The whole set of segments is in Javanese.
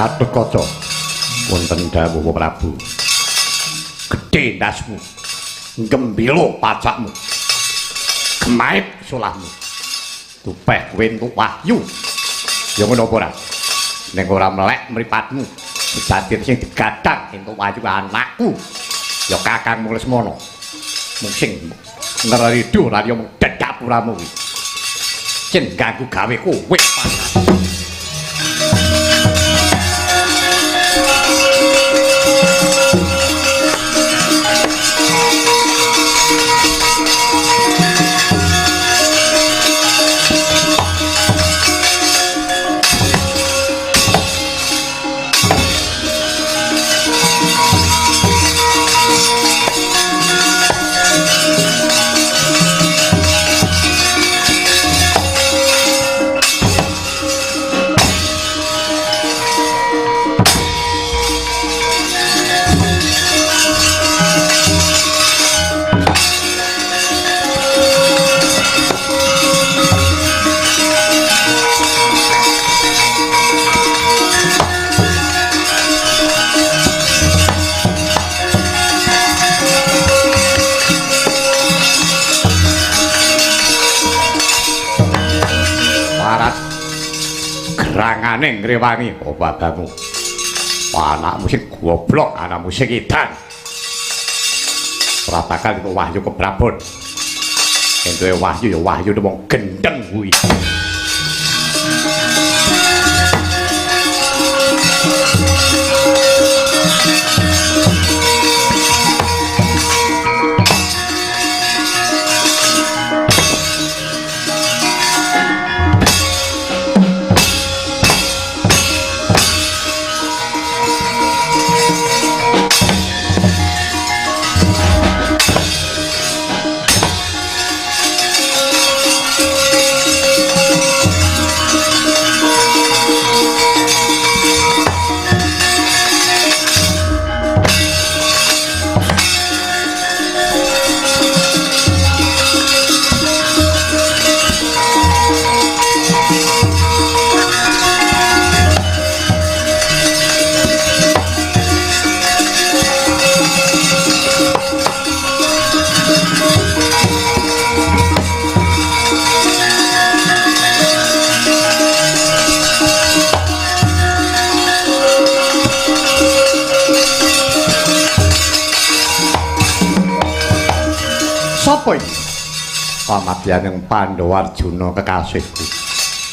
Gatotkaca wonten dawuh Prabu gedhe ndasmu gembira pacakmu gemaib solahmu tupeh kowe entuk wahyu ya ngono apa ora ning ora melek mripatmu sejatin sing digadhang entuk wahyu anakku ya Kakangmu Lesmana mung sing ngrerido lan ya mung dadak puramu kuwi jen ganggu gawe kowe gerangane ngrewangi obatamu anakmu sing goblok anakmu sing edan ora bakal itu wahyu kebrabon entuke wahyu ya wahyu wong gendeng kuwi sapa iki pamadyaning Pandhawa Arjuna kekasihku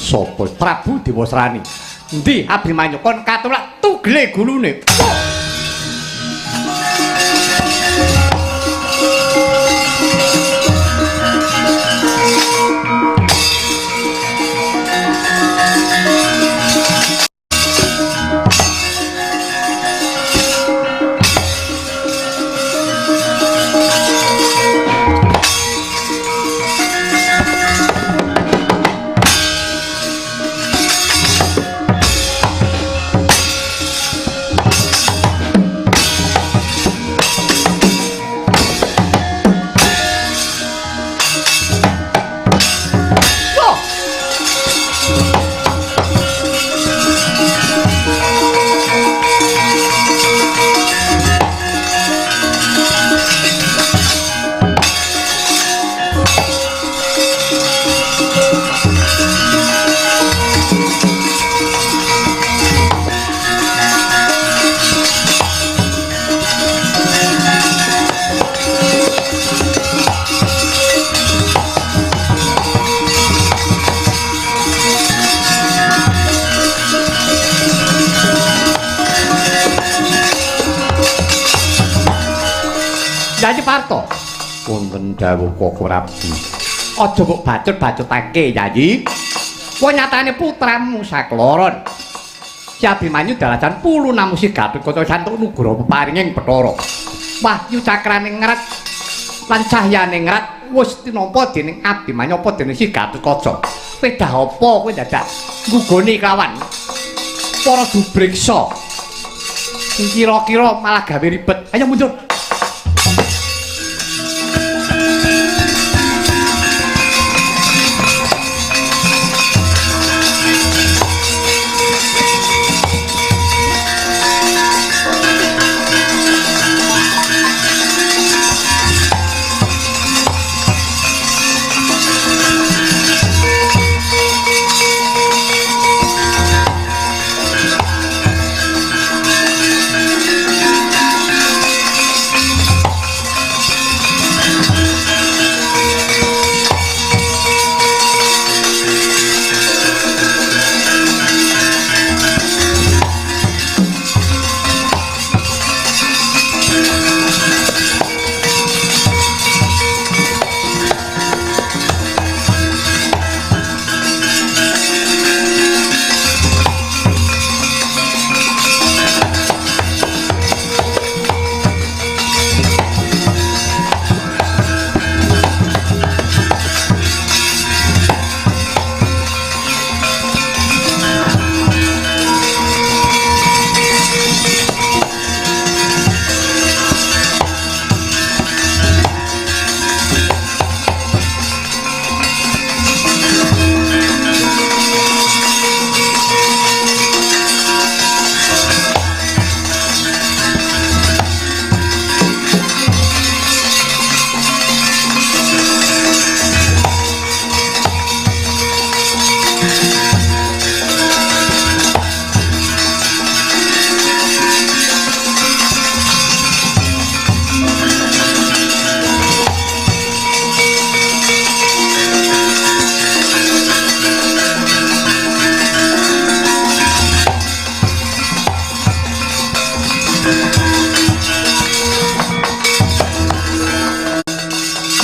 sapa Prabu Dewasrani endi Abimanyu kon katulak tugele gulune Yayi Parto wonten dawuh Koko Prabu aja mbok bacut-bacutake Yayi kowe nyatane putramu sakloron Si Abimanyu dalajan pulu namusi Gatotkaca santuk nugra peparinging Bathara wahyu cakrane ngret lan cahyane ngret wis tinampa dening Abimanyu apa dening Si Gatotkaca pedah apa kowe dadak nggugoni kawan para dubriksa sing kira-kira malah gawe ribet ayo mundur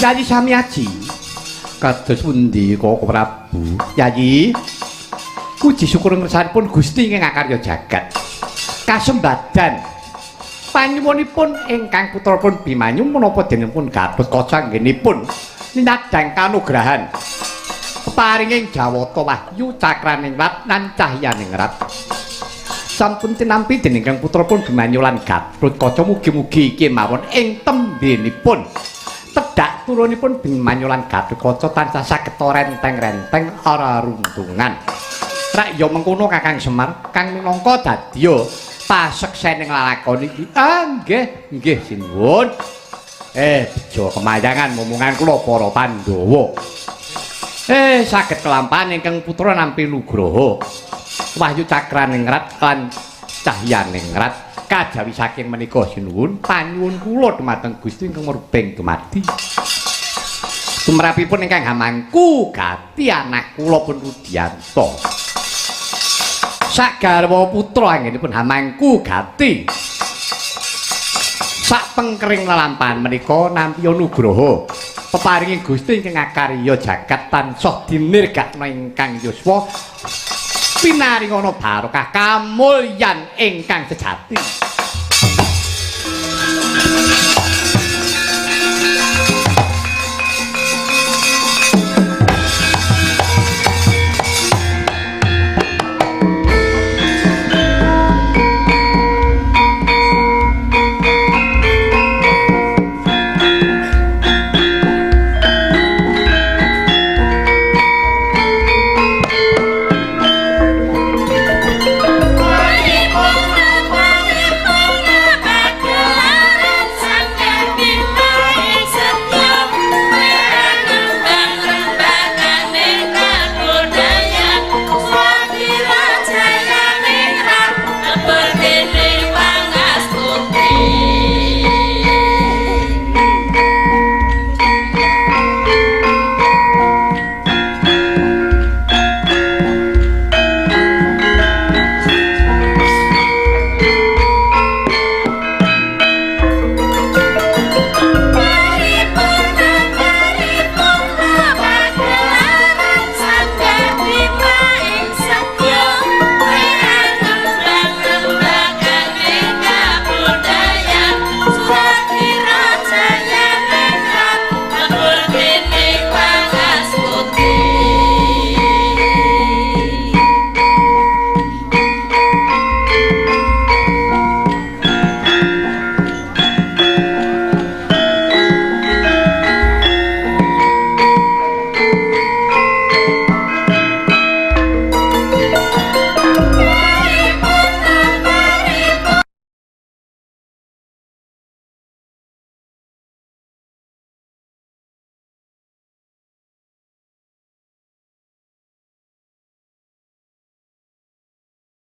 Yayi sami aji. Kados pundi Koko Prabu? Yayi. Puji syukur ngersanipun Gusti ingkang ngakarya jagat. Kasembadan panyuwunipun ingkang putranipun Bimanyu menapa denipun Gatotkaca anggenipun nyadang kanugrahan paringing Jawata Wahyu cakraning rat lan cahyaning rat. Sampun tinampi dening kang putranipun Bimanyu lan Gatotkaca mugi-mugi iki mawon ing tembinipun tedhak turunipun Bimanyu lan Gatotkaca tansah saged renteng-renteng ora runtungan. Rak ya mengkono Kakang Semar kang minangka dadya paseksening lalakon iki. Nggih sinuwun. Bejo kemayangan momongan kula para Pandhawa. Saged kelampahan ingkang putra nampi Nugraha. Wahyu cakraning rat lan cahyaning rat kajawi saking menika sinuwun panyuwun kula dumateng Gusti ingkang merubeng dumadi. Tumrapipun ingkang hamangku gati anak kula pun Rudiyanto. Sak garwa putra anggenipun hamangku gati. Sak pengkering lelampahan menika nampi Nugraha peparinging Gusti ingkang ngakarya jagat tansah dinirgakna ingkang yuswa pinaringana barokah kamulyan ingkang sejati.